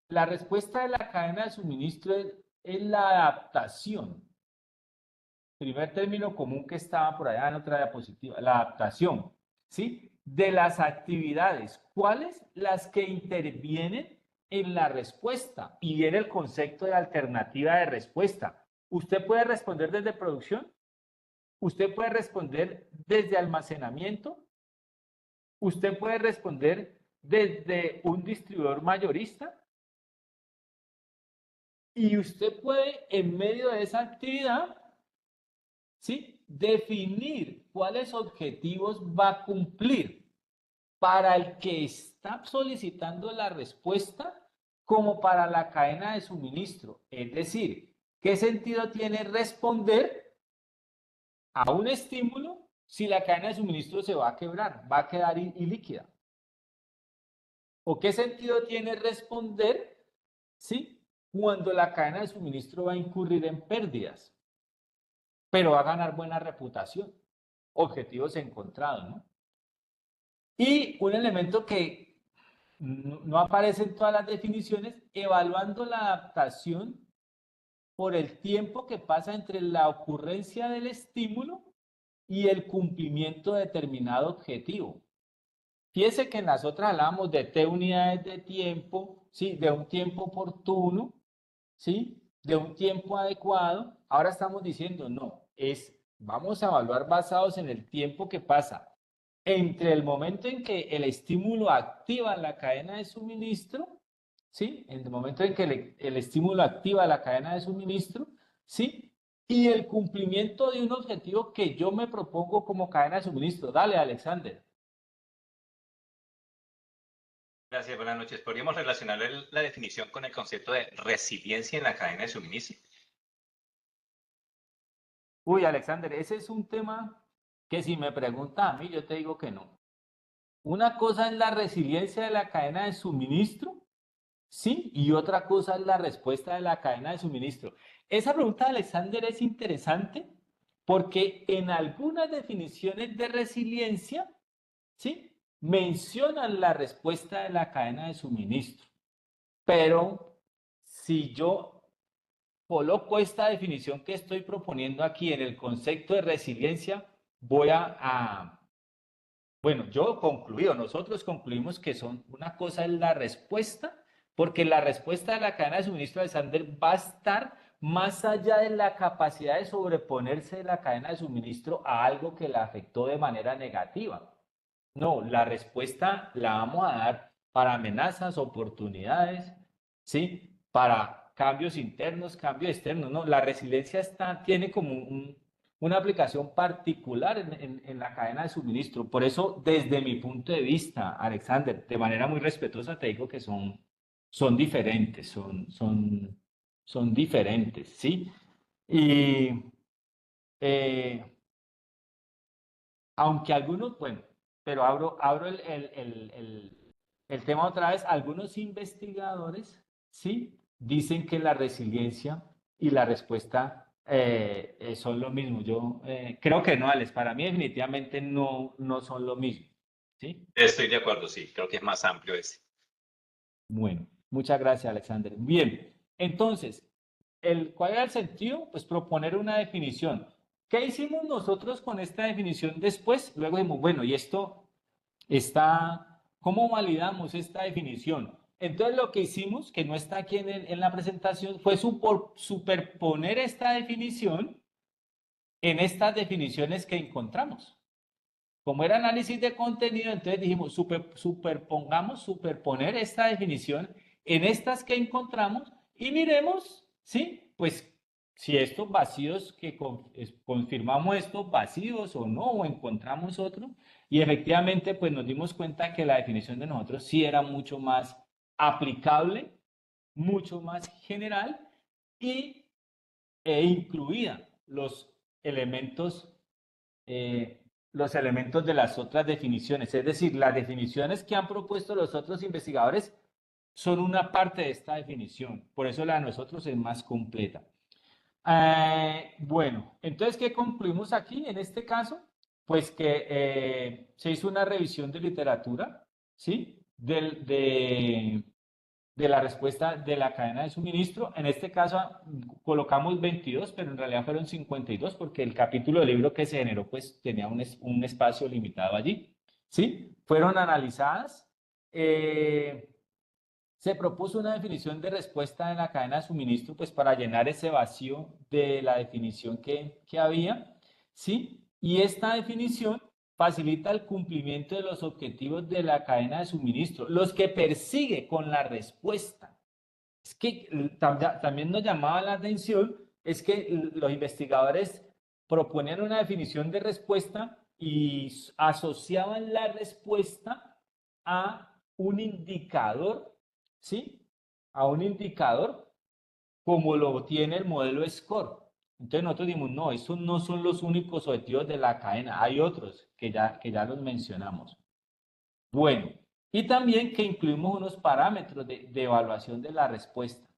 Speaker 2: la respuesta de la cadena de suministro es la adaptación. Primer término común que estaba por allá en otra diapositiva, la adaptación, ¿sí? De las actividades. ¿Cuáles? Las que intervienen en la respuesta. Y viene el concepto de alternativa de respuesta. Usted puede responder desde producción, usted puede responder desde almacenamiento, usted puede responder desde un distribuidor mayorista y usted puede, en medio de esa actividad, ¿sí?, definir cuáles objetivos va a cumplir para el que está solicitando la respuesta como para la cadena de suministro. Es decir, ¿qué sentido tiene responder a un estímulo si la cadena de suministro se va a quebrar, va a quedar ilíquida? ¿O qué sentido tiene responder, ¿sí?, cuando la cadena de suministro va a incurrir en pérdidas, pero va a ganar buena reputación? Objetivos encontrados, ¿no? Y un elemento que no aparece en todas las definiciones, evaluando la adaptación por el tiempo que pasa entre la ocurrencia del estímulo y el cumplimiento de determinado objetivo. Fíjese que en las otras hablábamos de T unidades de tiempo, ¿sí?, de un tiempo oportuno, ¿sí?, de un tiempo adecuado, ahora estamos diciendo no, vamos a evaluar basados en el tiempo que pasa entre el momento en que el estímulo activa la cadena de suministro, ¿sí? En el momento en que el estímulo activa la cadena de suministro, ¿sí? Y el cumplimiento de un objetivo que yo me propongo como cadena de suministro. Dale, Alexander.
Speaker 7: Gracias, buenas noches. ¿Podríamos relacionar la definición con el concepto de resiliencia en la cadena de suministro?
Speaker 2: Uy, Alexander, ese es un tema que si me pregunta a mí, yo te digo que no. Una cosa es la resiliencia de la cadena de suministro, ¿sí? Y otra cosa es la respuesta de la cadena de suministro. Esa pregunta de Alexander es interesante porque en algunas definiciones de resiliencia, ¿sí? Mencionan la respuesta de la cadena de suministro. Pero si yo coloco esta definición que estoy proponiendo aquí en el concepto de resiliencia, bueno, nosotros concluimos que una cosa es la respuesta, porque la respuesta de la cadena de suministro de Alexander va a estar más allá de la capacidad de sobreponerse de la cadena de suministro a algo que la afectó de manera negativa. No, la respuesta la vamos a dar para amenazas, oportunidades, ¿sí? Para cambios internos, cambios externos, ¿no? La resiliencia tiene como una aplicación particular en la cadena de suministro. Por eso, desde mi punto de vista, Alexander, de manera muy respetuosa te digo que son diferentes, son diferentes, ¿sí? Y aunque algunos, bueno, pero abro el tema otra vez, algunos investigadores, ¿sí? Dicen que la resiliencia y la respuesta son lo mismo. Yo creo que no, Alex, para mí definitivamente no son lo mismo, ¿sí?
Speaker 7: Estoy de acuerdo, sí, creo que es más amplio ese.
Speaker 2: Bueno, muchas gracias, Alexander. Bien, entonces, ¿cuál era el sentido? Pues proponer una definición. ¿Qué hicimos nosotros con esta definición después? Luego dijimos, bueno, y esto está, ¿cómo validamos esta definición? Entonces lo que hicimos, que no está aquí en la presentación, fue superponer esta definición en estas definiciones que encontramos. Como era análisis de contenido, entonces dijimos, superponer esta definición en estas que encontramos y miremos, ¿sí? Pues si estos vacíos confirmamos estos vacíos o no, o encontramos otro, y efectivamente pues nos dimos cuenta que la definición de nosotros sí era mucho más aplicable, mucho más general e incluida los elementos de las otras definiciones. Es decir, las definiciones que han propuesto los otros investigadores son una parte de esta definición. Por eso la de nosotros es más completa. Bueno, entonces, ¿qué concluimos aquí en este caso? Pues que se hizo una revisión de literatura, ¿sí? De la respuesta de la cadena de suministro. En este caso colocamos 22, pero en realidad fueron 52 porque el capítulo del libro que se generó pues tenía un espacio limitado allí, ¿sí? Fueron analizadas. Se propuso una definición de respuesta en la cadena de suministro pues para llenar ese vacío de la definición que había, ¿sí? Y esta definición facilita el cumplimiento de los objetivos de la cadena de suministro, los que persigue con la respuesta. Es que también nos llamaba la atención, es que los investigadores proponían una definición de respuesta y asociaban la respuesta a un indicador, ¿sí? A un indicador como lo tiene el modelo SCORE. Entonces nosotros dijimos, no, esos no son los únicos objetivos de la cadena, hay otros que ya los mencionamos. Bueno, y también que incluimos unos parámetros de evaluación de la respuesta.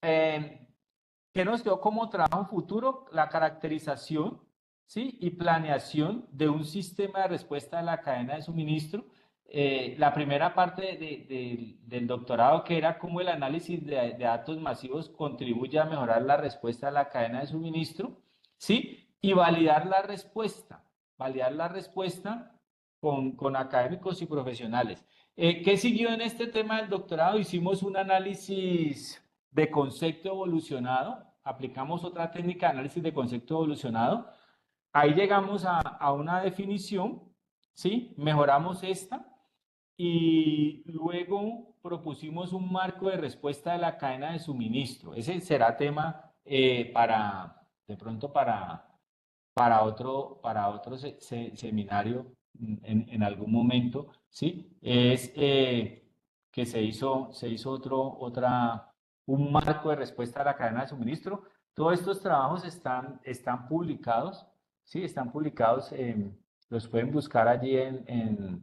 Speaker 2: ¿Qué nos quedó como trabajo futuro? La caracterización, ¿sí? Y planeación de un sistema de respuesta de la cadena de suministro. La primera parte del doctorado, que era cómo el análisis de datos masivos contribuye a mejorar la respuesta a la cadena de suministro, ¿sí? Y validar la respuesta con académicos y profesionales. ¿Qué siguió en este tema del doctorado? Hicimos un análisis de concepto evolucionado, aplicamos otra técnica de análisis de concepto evolucionado, ahí llegamos a una definición, ¿sí? Mejoramos esta y luego propusimos un marco de respuesta de la cadena de suministro. Ese será tema de pronto para otro seminario en algún momento, ¿sí? Es que se hizo un marco de respuesta a la cadena de suministro. Todos estos trabajos están publicados, ¿sí? Están publicados, los pueden buscar allí en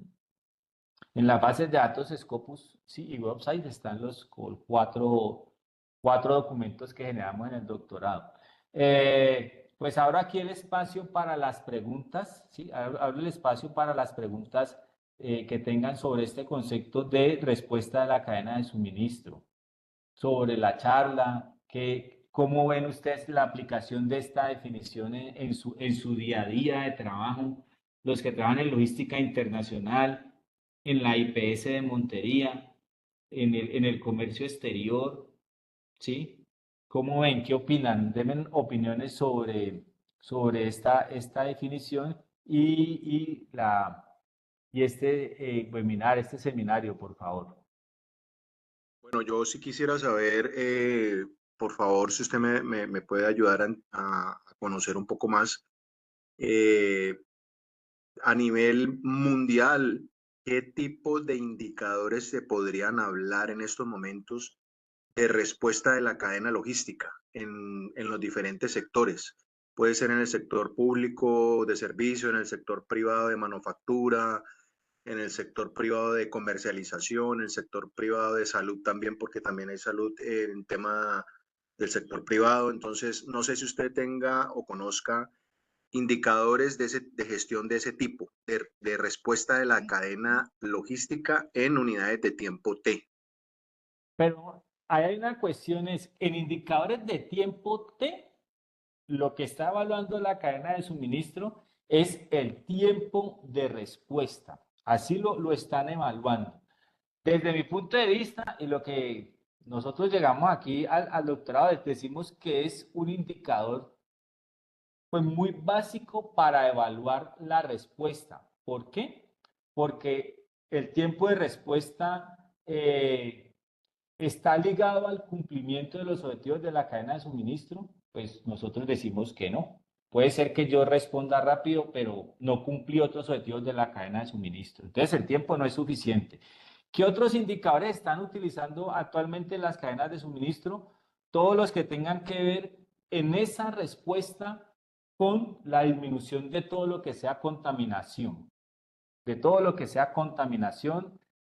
Speaker 2: las bases de datos Scopus, ¿sí? Y website están los cuatro documentos que generamos en el doctorado. Pues ahora aquí el espacio para las preguntas, ¿sí? Abro el espacio para las preguntas que tengan sobre este concepto de respuesta de la cadena de suministro, sobre la charla, cómo ven ustedes la aplicación de esta definición en su día a día de trabajo, los que trabajan en logística internacional, en la IPS de Montería, en el comercio exterior, ¿sí? ¿Cómo ven? ¿Qué opinan? Denme opiniones sobre esta definición y este webinar, este seminario, por favor.
Speaker 5: Bueno, yo sí quisiera saber, por favor, si usted me puede ayudar a conocer un poco más a nivel mundial, ¿qué tipo de indicadores se podrían hablar en estos momentos de respuesta de la cadena logística en los diferentes sectores? Puede ser en el sector público de servicio, en el sector privado de manufactura, en el sector privado de comercialización, en el sector privado de salud también, porque también hay salud en tema del sector privado. Entonces, no sé si usted tenga o conozca indicadores de gestión de ese tipo, de respuesta de la cadena logística en unidades de tiempo T.
Speaker 2: Pero ahí hay una cuestión, es en indicadores de tiempo T, lo que está evaluando la cadena de suministro es el tiempo de respuesta. Así lo están evaluando. Desde mi punto de vista, y lo que nosotros llegamos aquí al doctorado, decimos que es un indicador pues, muy básico para evaluar la respuesta. ¿Por qué? Porque el tiempo de respuesta está ligado al cumplimiento de los objetivos de la cadena de suministro. Pues nosotros decimos que no. Puede ser que yo responda rápido, pero no cumplí otros objetivos de la cadena de suministro. Entonces el tiempo no es suficiente. ¿Qué otros indicadores están utilizando actualmente las cadenas de suministro? Todos los que tengan que ver en esa respuesta con la disminución de todo lo que sea contaminación,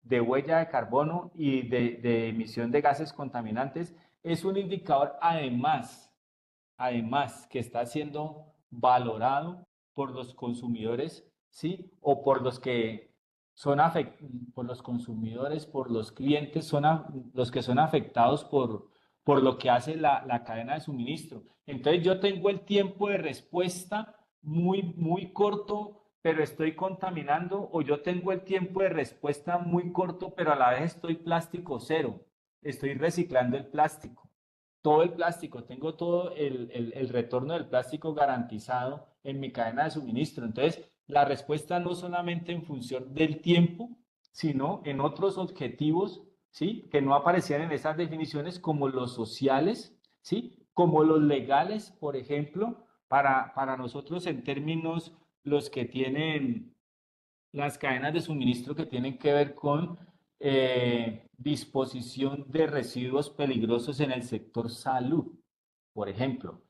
Speaker 2: de huella de carbono y de emisión de gases contaminantes, es un indicador además que está siendo valorado por los consumidores, ¿sí? O por los que son por los consumidores, por los clientes, los que son afectados por lo que hace la cadena de suministro. Entonces yo tengo el tiempo de respuesta muy corto, pero estoy contaminando, o yo tengo el tiempo de respuesta muy corto, pero a la vez estoy plástico cero, estoy reciclando el plástico. Todo el plástico, tengo todo el retorno del plástico garantizado en mi cadena de suministro. Entonces, la respuesta no solamente en función del tiempo, sino en otros objetivos, ¿sí? Que no aparecían en esas definiciones, como los sociales, ¿sí? Como los legales, por ejemplo, para nosotros en términos los que tienen las cadenas de suministro que tienen que ver con disposición de residuos peligrosos en el sector salud. Por ejemplo,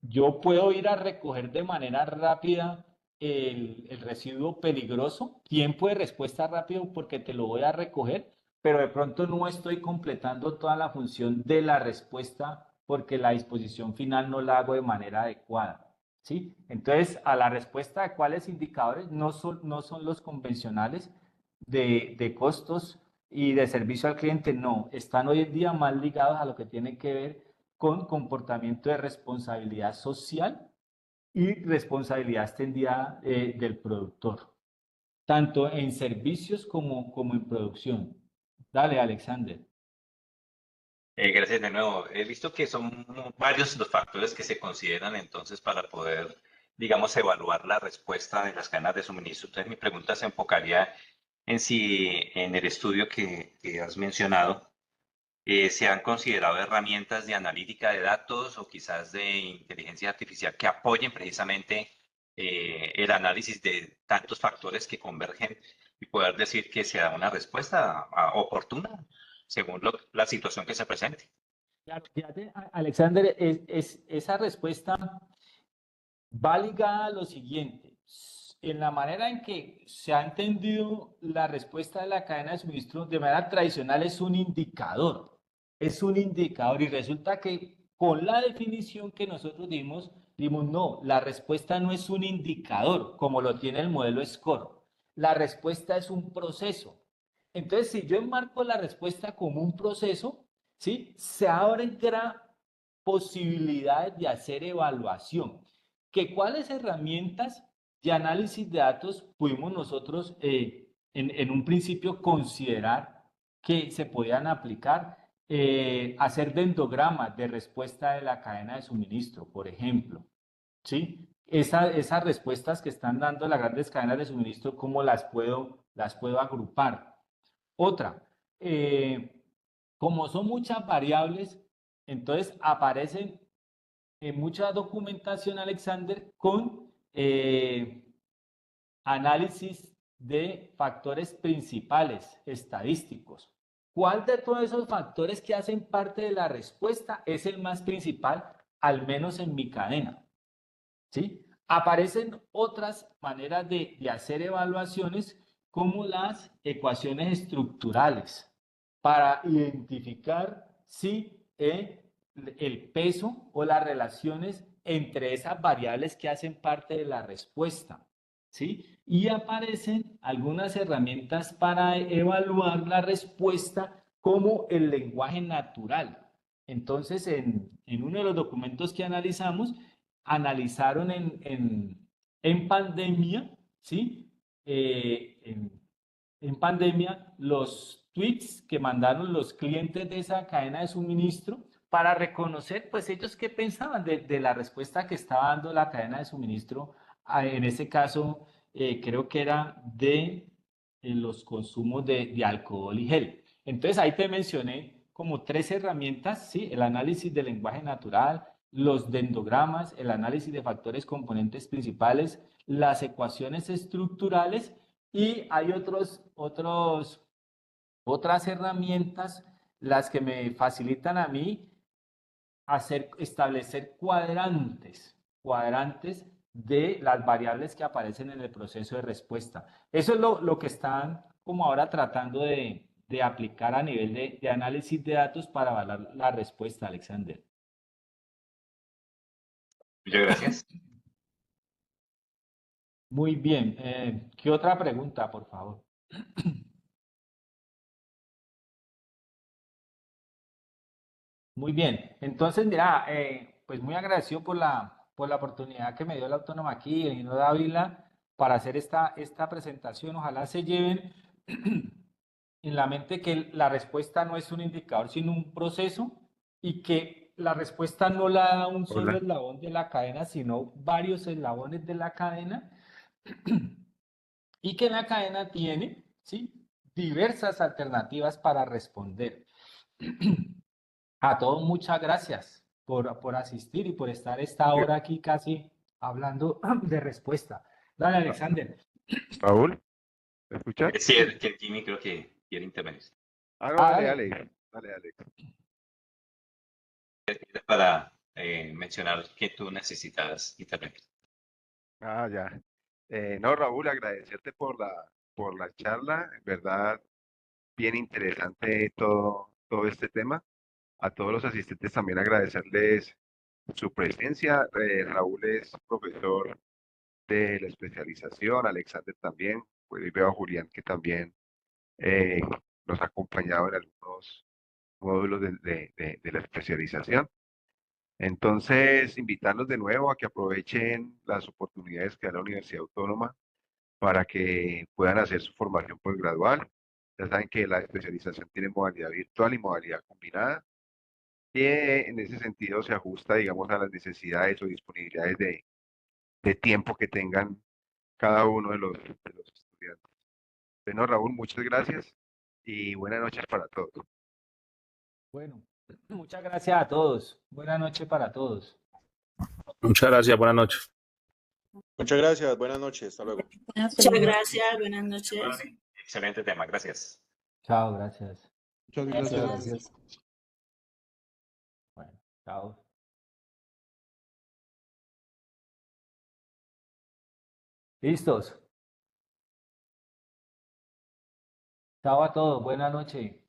Speaker 2: yo puedo ir a recoger de manera rápida el residuo peligroso, tiempo de respuesta rápido porque te lo voy a recoger, pero de pronto no estoy completando toda la función de la respuesta porque la disposición final no la hago de manera adecuada. ¿Sí? Entonces, a la respuesta de cuáles indicadores no son los convencionales de costos y de servicio al cliente, no, están hoy en día más ligados a lo que tiene que ver con comportamiento de responsabilidad social y responsabilidad extendida del productor, tanto en servicios como en producción. Dale, Alexander.
Speaker 7: Gracias de nuevo. He visto que son varios los factores que se consideran entonces para poder, digamos, evaluar la respuesta de las cadenas de suministro. Entonces, mi pregunta se enfocaría en si en el estudio que has mencionado se han considerado herramientas de analítica de datos o quizás de inteligencia artificial que apoyen precisamente el análisis de tantos factores que convergen y poder decir que se da una respuesta oportuna según la situación que se presente.
Speaker 2: Claro, fíjate, Alexander, esa respuesta va ligada a lo siguiente. En la manera en que se ha entendido la respuesta de la cadena de suministro de manera tradicional es un indicador. Es un indicador y resulta que con la definición que nosotros dimos no, la respuesta no es un indicador como lo tiene el modelo SCORE. La respuesta es un proceso. Entonces, si yo enmarco la respuesta como un proceso, ¿sí? Se abren posibilidades de hacer evaluación. ¿Cuáles herramientas de análisis de datos pudimos nosotros en un principio considerar que se podían aplicar? Hacer dendogramas de respuesta de la cadena de suministro, por ejemplo. ¿Sí? Esas respuestas que están dando las grandes cadenas de suministro, ¿cómo las puedo agrupar? Otra, como son muchas variables, entonces aparecen en mucha documentación, Alexander, con análisis de factores principales estadísticos. ¿Cuál de todos esos factores que hacen parte de la respuesta es el más principal, al menos en mi cadena? ¿Sí? Aparecen otras maneras de hacer evaluaciones como las ecuaciones estructurales para identificar si el peso o las relaciones entre esas variables que hacen parte de la respuesta. ¿Sí? Y aparecen algunas herramientas para evaluar la respuesta como el lenguaje natural. Entonces, en uno de los documentos que analizamos, analizaron en pandemia, ¿sí? En pandemia, los tweets que mandaron los clientes de esa cadena de suministro para reconocer, pues, ellos qué pensaban de la respuesta que estaba dando la cadena de suministro. En ese caso, creo que era de los consumos de alcohol y gel. Entonces, ahí te mencioné como 3 herramientas, ¿sí? El análisis del lenguaje natural, los dendogramas, el análisis de factores componentes principales, las ecuaciones estructurales y hay otras herramientas, las que me facilitan a mí establecer cuadrantes de las variables que aparecen en el proceso de respuesta. Eso es lo que están como ahora tratando de aplicar a nivel de análisis de datos para evaluar la respuesta, Alexander.
Speaker 7: Muchas gracias.
Speaker 2: Muy bien. ¿Qué otra pregunta, por favor? Muy bien. Entonces, mira, pues muy agradecido por la oportunidad que me dio la Autónoma aquí, el ingeniero Dávila, para hacer esta presentación. Ojalá se lleven en la mente que la respuesta no es un indicador, sino un proceso y que la respuesta no la da un solo eslabón de la cadena, sino varios eslabones de la cadena y que la cadena tiene, ¿sí?, diversas alternativas para responder. A todos muchas gracias por asistir y por estar esta hora aquí casi hablando de respuesta. Dale, Alexander.
Speaker 8: Raúl, ¿me escuchas?
Speaker 7: Sí, que Jimmy creo que quiere intervenir.
Speaker 8: No,
Speaker 2: dale.
Speaker 8: dale.
Speaker 7: Para mencionar que tú necesitas intervenir.
Speaker 8: Ya. No, Raúl, agradecerte por la charla, en verdad, bien interesante todo este tema. A todos los asistentes también agradecerles su presencia. Raúl es profesor de la especialización, Alexander también, pues y veo a Julián que también nos ha acompañado en algunos módulos de la especialización. Entonces, invitarlos de nuevo a que aprovechen las oportunidades que da la Universidad Autónoma para que puedan hacer su formación postgradual. Ya saben que la especialización tiene modalidad virtual y modalidad combinada. y en ese sentido se ajusta, digamos, a las necesidades o disponibilidades de tiempo que tengan cada uno de los estudiantes. Bueno, Raúl, muchas gracias y buenas noches para todos.
Speaker 2: Bueno, muchas gracias a todos. Buenas noches para todos.
Speaker 9: Muchas gracias, buenas noches.
Speaker 5: Muchas gracias, buenas noches, hasta luego.
Speaker 10: Muchas gracias, buenas noches.
Speaker 7: Excelente tema, gracias.
Speaker 2: Chao, gracias.
Speaker 4: Muchas gracias.
Speaker 2: Bueno, chao. ¿Listos? Chao a todos, buenas noches.